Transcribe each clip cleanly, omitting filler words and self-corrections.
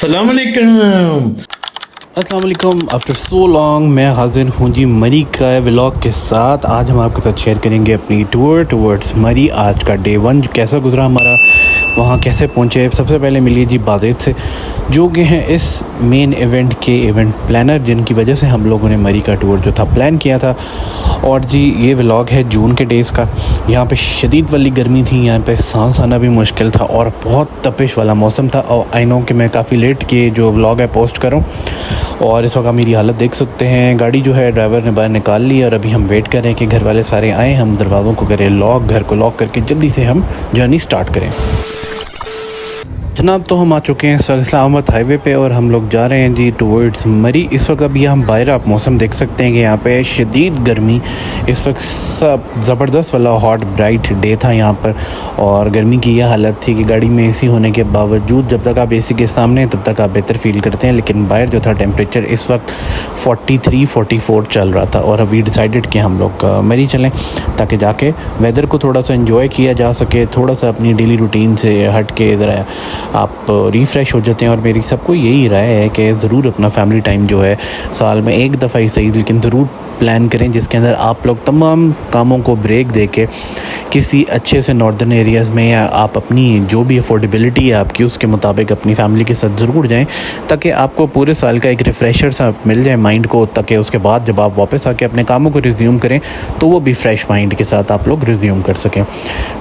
अस्सलाम वालेकुम। अस्सलाम वालेकुम। आफ्टर सो लॉन्ग मैं हाजिर हूँ जी मरी का व्लॉग के साथ। आज हम आपके साथ शेयर करेंगे अपनी टूर टूवर्ड्स मरी। आज का डे 1 कैसा गुजरा हमारा, वहाँ कैसे पहुँचे। सबसे पहले मिलिए जी बाज़ेद से, जो कि हैं इस मेन इवेंट के इवेंट प्लानर, जिनकी वजह से हम लोगों ने मरी का टूर जो था प्लान किया था। और जी ये व्लॉग है जून के डेज़ का। यहाँ पे शदीद वाली गर्मी थी, यहाँ पे सांस आना भी मुश्किल था और बहुत तपिश वाला मौसम था। और आई नो कि मैं काफ़ी लेट के जो व्लॉग है पोस्ट करूँ, और इस वक्त आप मेरी हालत देख सकते हैं। गाड़ी जो है ड्राइवर ने बाहर निकाल ली और अभी हम वेट कर रहे हैं कि घर वाले सारे आएँ, हम दरवाज़ों को करें लॉक, घर को लॉक करके जल्दी से हम जर्नी स्टार्ट करें। जनाब तो हम आ चुके हैं इस्लामाबाद हाईवे पे और हम लोग जा रहे हैं जी टूवर्ड्स मरी। इस वक्त अभी हम बाहर आप मौसम देख सकते हैं कि यहाँ पे शदीद गर्मी, इस वक्त सब ज़बरदस्त वाला हॉट ब्राइट डे था यहाँ पर। और गर्मी की यह हालत थी कि गाड़ी में एसी होने के बावजूद जब तक आप एसी के सामने हैं तब तक आप बेहतर फील करते हैं, लेकिन बाहर जो था टेम्परेचर इस वक्त 43-44 चल रहा था। और अभी डिसाइडेड कि हम लोग मरी चलें ताकि जाके वेदर को थोड़ा सा इन्जॉय किया जा सके, थोड़ा सा अपनी डेली रूटीन से हट के इधर आप रिफ़्रेश हो जाते हैं। और मेरी सबको यही राय है कि ज़रूर अपना फैमिली टाइम जो है साल में एक दफ़ा ही सही, लेकिन ज़रूर प्लान करें जिसके अंदर आप लोग तमाम कामों को ब्रेक दे के किसी अच्छे से नॉर्दर्न एरियाज़ में, या आप अपनी जो भी अफोर्डेबिलिटी है आपकी उसके मुताबिक अपनी फैमिली के साथ ज़रूर जाएं, ताकि आपको पूरे साल का एक रिफ़्रेशर सा मिल जाए माइंड को, ताकि उसके बाद जब आप वापस आके अपने कामों को रिज्यूम करें तो वो भी फ्रेश माइंड के साथ आप लोग रिज्यूम कर सकें।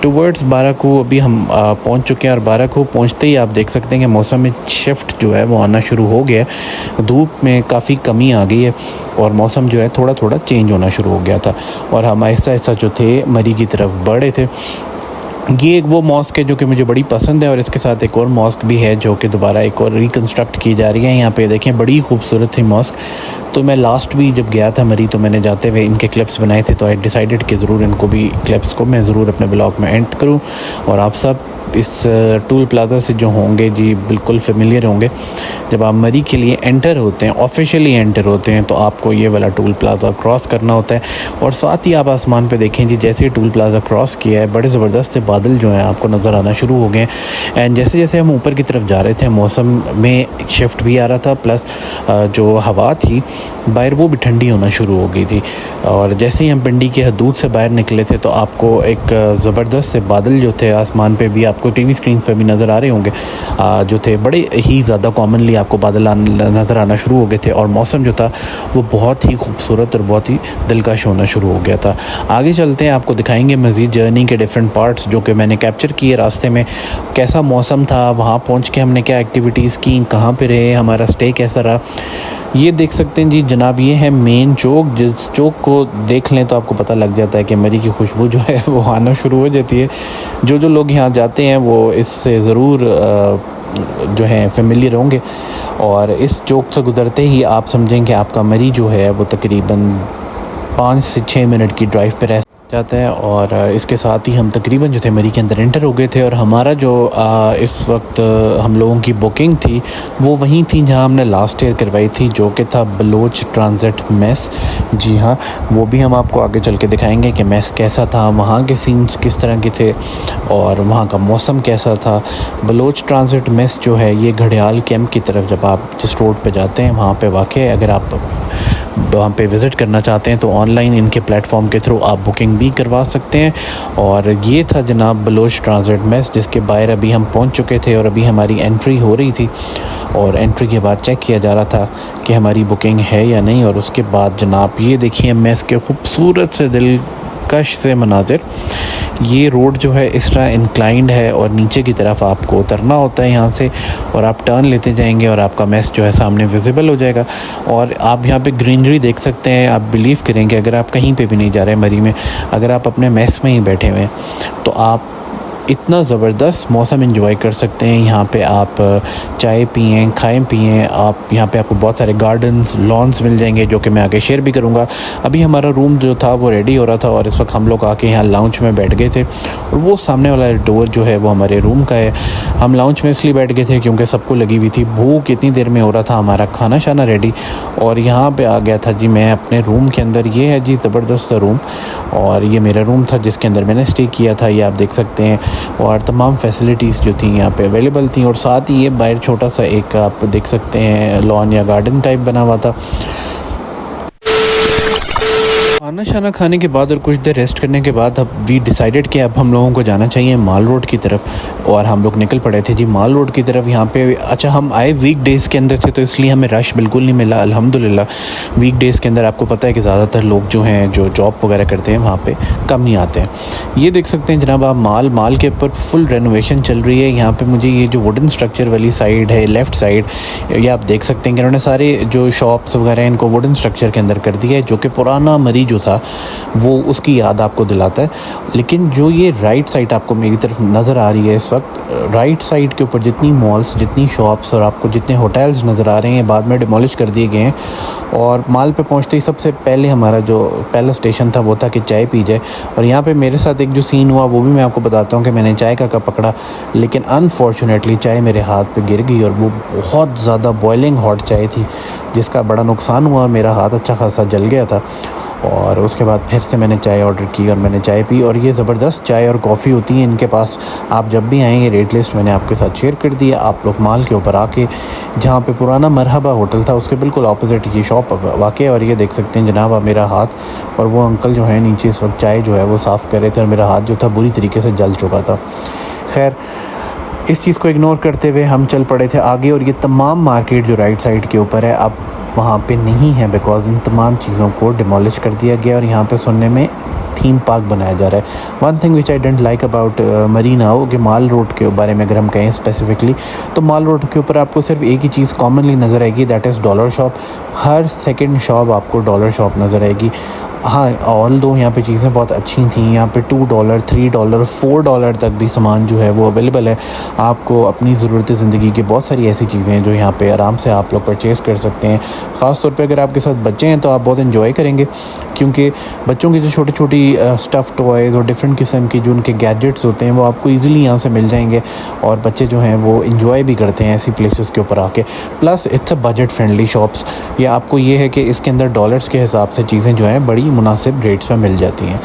टूवर्ड्स बाराकू अभी हम पहुँच चुके हैं और बाराकू पहुँचते ही आप देख सकते हैं कि मौसम में शिफ्ट जो है वो आना शुरू हो गया है। धूप में काफ़ी कमी आ गई है और मौसम जो है थोड़ा थोड़ा चेंज होना शुरू हो गया था। और हम आहिस्ता आहिस्ता जो थे मरी की तरफ बढ़े थे। ये एक वो मॉस्क है जो कि मुझे बड़ी पसंद है, और इसके साथ एक और मॉस्क भी है जो कि दोबारा एक और रिकन्स्ट्रक्ट की जा रही है। यहाँ पे देखें बड़ी खूबसूरत थी मॉस्क। तो मैं लास्ट भी जब गया था मरी तो मैंने जाते हुए इनके क्लिप्स बनाए थे, तो आई डिसाइडेड कि ज़रूर इनको भी क्लिप्स को मैं ज़रूर अपने ब्लॉग में एंड करूँ। और आप सब इस टूल प्लाज़ा से जो होंगे जी बिल्कुल फेमिलियर होंगे। जब आप मरी के लिए एंटर होते हैं, ऑफिशियली एंटर होते हैं, तो आपको ये वाला टूल प्लाज़ा क्रॉस करना होता है। और साथ ही आप आसमान पे देखें जी, जैसे ही टूल प्लाज़ा क्रॉस किया है बड़े ज़बरदस्त से बादल जो हैं आपको नज़र आना शुरू हो गए। एंड जैसे जैसे हम ऊपर की तरफ जा रहे थे मौसम में शिफ्ट भी आ रहा था, प्लस जो हवा थी बाहर वो भी ठंडी होना शुरू हो गई थी। और जैसे ही हम पिंडी के हदूद से बाहर निकले थे तो आपको एक ज़बरदस्त से बादल जो थे आसमान पे भी, आपको टीवी स्क्रीन पे भी नज़र आ रहे होंगे, जो थे बड़े ही ज़्यादा कॉमनली आपको बादल नज़र आना शुरू हो गए थे। और मौसम जो था वो बहुत ही खूबसूरत और बहुत ही दिलकश होना शुरू हो गया था। आगे चलते हैं, आपको दिखाएंगे मज़ीद जर्नी के डिफरेंट पार्ट्स जो कि मैंने कैप्चर किए रास्ते में। कैसा मौसम था, वहाँ पहुँच के हमने क्या एक्टिविटीज़ की, कहाँ पर रहे, हमारा स्टे कैसा रहा। ये देख सकते हैं जी जनाब, ये है मेन चौक। जिस चौक को देख लें तो आपको पता लग जाता है कि मरी की खुशबू जो है वो आना शुरू हो जाती है। जो जो लोग यहाँ जाते हैं वो इससे ज़रूर जो है फेमिलियर होंगे। और इस चौक से गुज़रते ही आप समझें कि आपका मरी जो है वो तकरीबन 5 से 6 मिनट की ड्राइव पर रह जाता है। और इसके साथ ही हम तकरीबन जो थे मरी के अंदर एंटर हो गए थे। और हमारा जो इस वक्त हम लोगों की बुकिंग थी वो वहीं थी जहां हमने लास्ट ईयर करवाई थी, जो कि था बलोच ट्रांजिट मेस। जी हाँ, वो भी हम आपको आगे चल के दिखाएंगे कि मेस कैसा था, वहाँ के सीन्स किस तरह के थे और वहाँ का मौसम कैसा था। बलोच ट्रांजिट मेस जो है ये घड़ियाल कैंप की तरफ जब आप जिस रोड पर जाते हैं वहाँ पर वाक़ है। अगर आप वहाँ पे विज़िट करना चाहते हैं तो ऑनलाइन इनके प्लेटफॉर्म के थ्रू आप बुकिंग भी करवा सकते हैं। और ये था जनाब बलोच ट्रांजिट मेस, जिसके बाहर अभी हम पहुँच चुके थे और अभी हमारी एंट्री हो रही थी। और एंट्री के बाद चेक किया जा रहा था कि हमारी बुकिंग है या नहीं। और उसके बाद जनाब ये देखिए मेस के खूबसूरत से दिलकश से मनाजिर। ये रोड जो है इस तरह इंक्लाइंड है और नीचे की तरफ आपको उतरना होता है यहाँ से, और आप टर्न लेते जाएंगे और आपका मेस जो है सामने विजिबल हो जाएगा। और आप यहाँ पे ग्रीनरी देख सकते हैं। आप बिलीव करेंगे अगर आप कहीं पे भी नहीं जा रहे मरी में, अगर आप अपने मेस में ही बैठे हुए हैं तो आप इतना ज़बरदस्त मौसम एंजॉय कर सकते हैं। यहाँ पे आप चाय पिएँ, खाएँ पिएँ। आप यहाँ पे आपको बहुत सारे गार्डन्स, लॉन्स मिल जाएंगे जो कि मैं आगे शेयर भी करूँगा। अभी हमारा रूम जो था वो रेडी हो रहा था और इस वक्त हम लोग आके यहाँ लाउंज में बैठ गए थे। और वो सामने वाला डोर जो है वो हमारे रूम का है। हम लाउंज में इसलिए बैठ गए थे क्योंकि सबको लगी हुई थी भूख, इतनी देर में हो रहा था हमारा खाना शाना रेडी। और यहाँ पर आ गया था जी मैं अपने रूम के अंदर। ये है जी ज़बरदस्त रूम, और ये मेरा रूम था जिसके अंदर मैंने स्टे किया था। ये आप देख सकते हैं और तमाम फैसिलिटीज़ जो थी यहाँ पे अवेलेबल थी। और साथ ही ये बाहर छोटा सा एक आप देख सकते हैं लॉन या गार्डन टाइप बना हुआ था। खाना शाना खाने के बाद और कुछ देर रेस्ट करने के बाद अब वी डिसाइडेड कि अब हम लोगों को जाना चाहिए माल रोड की तरफ। और हम लोग निकल पड़े थे जी माल रोड की तरफ। यहाँ पे अच्छा हम आए वीक डेज़ के अंदर थे तो इसलिए हमें रश बिल्कुल नहीं मिला अल्हम्दुलिल्लाह। वीक डेज़ के अंदर आपको पता है कि ज़्यादातर लोग जो हैं जो जॉब वगैरह करते हैं वहाँ पे कम ही आते हैं। ये देख सकते हैं जनाब आप माल के ऊपर फुल रेनोवेशन चल रही है। यहाँ पर मुझे ये जो वुडन स्ट्रक्चर वाली साइड है लेफ़्ट साइड, ये आप देख सकते हैं कि उन्होंने सारे जो शॉप्स वगैरह इनको वुडन स्ट्रक्चर के अंदर कर दिया है, जो कि पुराना मरी जो था वो उसकी याद आपको दिलाता है। लेकिन जो ये राइट साइड आपको मेरी तरफ नज़र आ रही है इस वक्त, राइट साइड के ऊपर जितनी मॉल्स, जितनी शॉप्स और आपको जितने होटल्स नज़र आ रहे हैं बाद में डिमोलिश कर दिए गए हैं। और माल पे पहुंचते ही सबसे पहले हमारा जो पहला स्टेशन था वो था कि चाय पी जाए। और यहाँ पे मेरे साथ एक जो सीन हुआ वो भी मैं आपको बताता हूँ कि मैंने चाय का कप पकड़ा, लेकिन अनफॉर्चुनेटली चाय मेरे हाथ पे गिर गई और वो बहुत ज़्यादा बॉइलिंग हॉट चाय थी जिसका बड़ा नुकसान हुआ। मेरा हाथ अच्छा खासा जल गया था। और उसके बाद फिर से मैंने चाय ऑर्डर की और मैंने चाय पी। और ये ज़बरदस्त चाय और कॉफ़ी होती है इनके पास। आप जब भी आएँ, ये रेट लिस्ट मैंने आपके साथ शेयर कर दी है। आप लोग माल के ऊपर आके जहाँ पे पुराना मरहबा होटल था उसके बिल्कुल ऑपोजिट ये शॉप वाक़ई। और ये देख सकते हैं जनाब आप मेरा हाथ, और वो अंकल जो है नीचे इस वक्त चाय जो है वो साफ़ कर रहे थे और मेरा हाथ जो था बुरी तरीके से जल चुका था। खैर इस चीज़ को इग्नोर करते हुए हम चल पड़े थे आगे। और ये तमाम मार्केट जो राइट साइड के ऊपर है अब वहाँ पे नहीं है बिकॉज इन तमाम चीज़ों को डिमोलिश कर दिया गया। और यहाँ पे सुनने में थीम पार्क बनाया जा रहा है। One thing which I didn't like about Marina हो कि माल रोड के बारे में अगर हम कहें स्पेसिफिकली तो माल रोड के ऊपर आपको सिर्फ एक ही चीज़ कॉमनली नज़र आएगी, that is dollar shop. Her second shop आपको डॉलर शॉप नज़र आएगी। हाँ ऑल दो यहाँ पे चीज़ें बहुत अच्छी थी। यहाँ पे $2, $3, $4 तक भी सामान जो है वो अवेलेबल है। आपको अपनी ज़रूरत ज़िंदगी की बहुत सारी ऐसी चीज़ें हैं जो यहाँ पे आराम से आप लोग परचेज़ कर सकते हैं। ख़ास तौर पे अगर आपके साथ बच्चे हैं तो आप बहुत इन्जॉय करेंगे, क्योंकि बच्चों की जो छोटी छोटी स्टफ़ टॉयज़ और डिफरेंट किस्म के जो उनके गैजेट्स होते हैं वो आपको ईज़िली यहाँ से मिल जाएंगे। और बच्चे जो हैं वो इन्जॉय भी करते हैं ऐसी प्लेसेस के ऊपर आके। Plus it's a budget friendly shops. ये आपको ये है कि इसके अंदर डॉलर्स के हिसाब से चीज़ें जो हैं बड़ी मुनासिब रेट्स में मिल जाती हैं।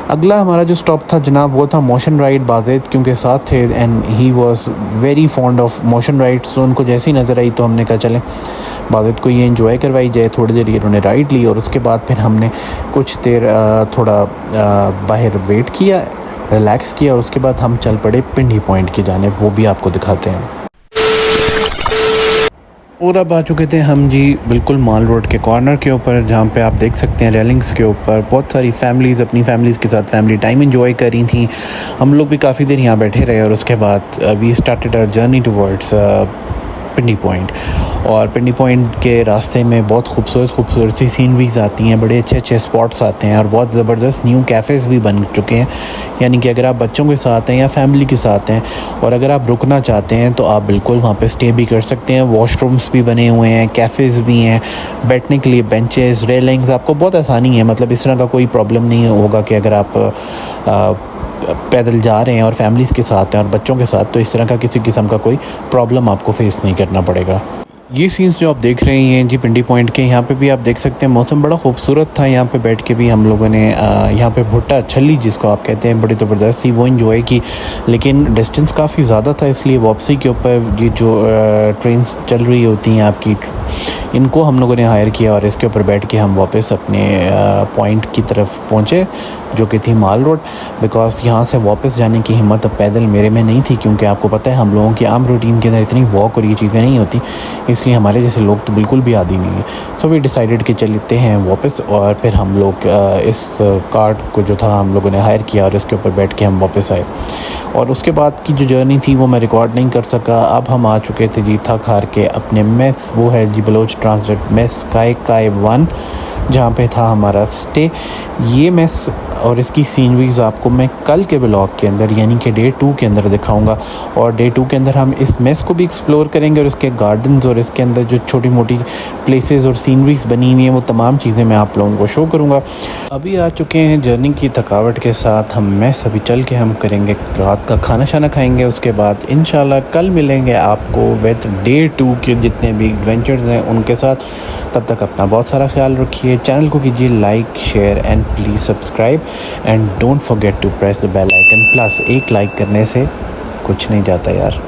अगला हमारा जो स्टॉप था जनाब वो था मोशन राइड। बाज़ेद क्योंकि साथ थे and he was very fond of motion rides, तो उनको जैसी नज़र आई तो हमने कहा चलें बाज़ेद को ये एंजॉय करवाई जाए। थोड़ी देर ये उन्होंने राइड ली और उसके बाद फिर हमने कुछ देर थोड़ा बाहर वेट किया, रिलैक्स किया और उसके बाद हम चल पड़े पिंडी पॉइंट की जानिब। वो भी आपको दिखाते हैं। और अब आ चुके थे हम जी बिल्कुल माल रोड के कॉर्नर के ऊपर, जहाँ पे आप देख सकते हैं रेलिंग्स के ऊपर बहुत सारी फैमिलीज़ अपनी फैमिलीज़ के साथ फैमिली टाइम एंजॉय कर रही थी। हम लोग भी काफ़ी देर यहाँ बैठे रहे और उसके बाद we started our journey towards Pindi point. और पिंडी पॉइंट के रास्ते में बहुत खूबसूरत सी सीनरीज आती हैं, बड़े अच्छे स्पॉट्स आते हैं और बहुत ज़बरदस्त न्यू कैफ़ेज़ भी बन चुके हैं। यानी कि अगर आप बच्चों के साथ हैं या फैमिली के साथ हैं और अगर आप रुकना चाहते हैं तो आप बिल्कुल वहाँ पे स्टे भी कर सकते हैं। वॉशरूम्स भी बने हुए हैं, कैफ़ेज़ भी हैं, बैठने के लिए बेंचेस, रेलिंग्स, आपको बहुत आसानी है। मतलब इस तरह का कोई प्रॉब्लम नहीं होगा कि अगर आप पैदल जा रहे हैं और फैमिलीज़ के साथ हैं और बच्चों के साथ, तो इस तरह का किसी किस्म का कोई प्रॉब्लम आपको फेस नहीं करना पड़ेगा। ये सीन्स जो आप देख रहे हैं जी पिंडी पॉइंट के, यहाँ पे भी आप देख सकते हैं मौसम बड़ा खूबसूरत था। यहाँ पे बैठ के भी हम लोगों ने यहाँ पे भुट्टा छली जिसको आप कहते हैं बड़ी ज़बरदस्त सी वो एंजॉय की। लेकिन डिस्टेंस काफ़ी ज़्यादा था, इसलिए वापसी के ऊपर ये जो ट्रेन चल रही होती हैं आपकी, इनको हम लोगों ने हायर किया और इसके ऊपर बैठ के हम वापस अपने पॉइंट की तरफ पहुँचे जो कि थी माल रोड। बिकॉज यहाँ से वापस जाने की हिम्मत अब पैदल मेरे में नहीं थी, क्योंकि आपको पता है हम लोगों की आम रूटीन के अंदर इतनी वॉक और ये चीज़ें नहीं होती, इसलिए हमारे जैसे लोग तो बिल्कुल भी आदी नहीं है। सो वी डिसाइडेड कि चलते हैं वापस। और फिर हम लोग इस कार्ट को जो था हम लोगों ने हायर किया और इसके ऊपर बैठ के हम वापस आए। और उसके बाद की जो जर्नी थी वो मैं रिकॉर्ड नहीं कर सका। अब हम आ चुके थे जी थक हार के अपने मेस, वो है जी बलोच ट्रांसलेट मेस काय 1, जहाँ पे था हमारा स्टे। ये मेस और इसकी सीनरीज़ आपको मैं कल के ब्लॉग के अंदर यानी कि डे 2 के अंदर दिखाऊंगा। और डे 2 के अंदर हम इस मेस को भी एक्सप्लोर करेंगे और इसके गार्डन्स और इसके अंदर जो छोटी मोटी प्लेसेस और सीनरीज़ बनी हुई हैं वो तमाम चीज़ें मैं आप लोगों को शो करूंगा। अभी आ चुके हैं जर्नी की थकावट के साथ हम मेस। अभी चल के हम करेंगे रात का खाना शाना खाएँगे, उसके बाद इंशाल्लाह कल मिलेंगे आपको विद डे 2 के जितने भी एडवेंचर्स हैं उनके साथ। तब तक अपना बहुत सारा ख्याल रखिए, चैनल को कीजिए like share and please subscribe. And don't forget to press the bell icon. Plus एक लाइक करने से कुछ नहीं जाता यार।